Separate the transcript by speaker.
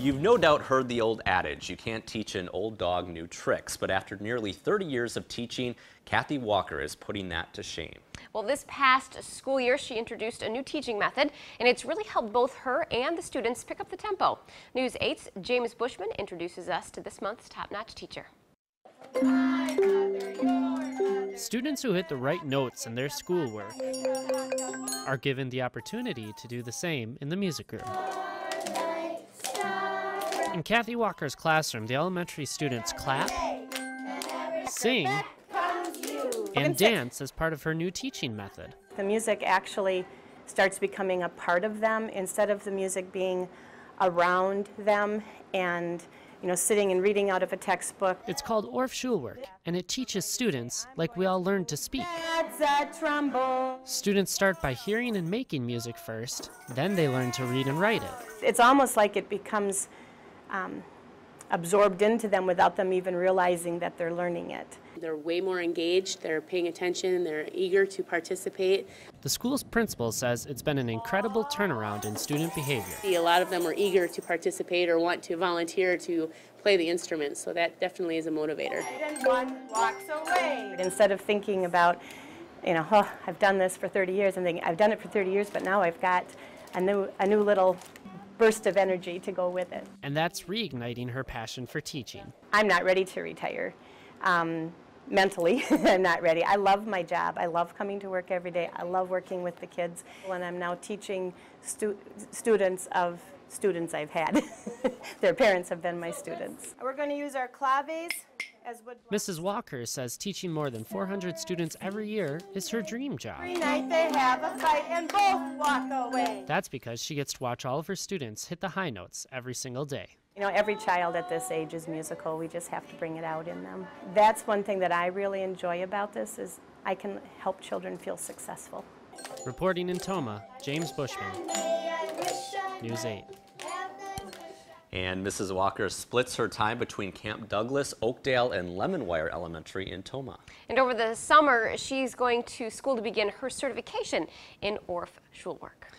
Speaker 1: You've no doubt heard the old adage, you can't teach an old dog new tricks, but after nearly 30 years of teaching, Kathy Wacker is putting that to shame.
Speaker 2: Well, this past school year, she introduced a new teaching method, and it's really helped both her and the students pick up the tempo. News 8's James Bushman introduces us to this month's top-notch teacher.
Speaker 3: Students who hit the right notes in their schoolwork are given the opportunity to do the same in the music room. In Kathy Wacker's classroom, the elementary students clap, sing, and dance as part of her new teaching method.
Speaker 4: The music actually starts becoming a part of them instead of the music being around them and sitting and reading out of a textbook.
Speaker 3: It's called Orff Schulwerk, and it teaches students like we all learned to speak. Students start by hearing and making music first, then they learn to read and write it.
Speaker 4: It's almost like it becomes absorbed into them without them even realizing that they're learning it.
Speaker 5: They're way more engaged, they're paying attention, they're eager to participate.
Speaker 3: The school's principal says it's been an incredible turnaround in student behavior.
Speaker 5: A lot of them are eager to participate or want to volunteer to play the instrument, so that definitely is a motivator.
Speaker 4: Instead of thinking about, oh, I've done this for 30 years, I'm thinking, I've done it for 30 years, but now I've got a new little burst of energy to go with it.
Speaker 3: And that's reigniting her passion for teaching.
Speaker 4: I'm not ready to retire. Mentally, I'm not ready. I love my job. I love coming to work every day. I love working with the kids. And I'm now teaching students of students I've had. Their parents have been my students. We're going to use our claves as wood.
Speaker 3: Mrs. Wacker says teaching more than 400 students every year is her dream job.
Speaker 4: Every night they have a fight and both walk away.
Speaker 3: That's because she gets to watch all of her students hit the high notes every single day.
Speaker 4: Every child at this age is musical. We just have to bring it out in them. That's one thing that I really enjoy about this is I can help children feel successful.
Speaker 3: Reporting in Tomah, James Bushman, News 8.
Speaker 1: And Mrs. Wacker splits her time between Camp Douglas, Oakdale, and Lemonwire Elementary in Tomah.
Speaker 2: And over the summer, she's going to school to begin her certification in Orff Schulwerk.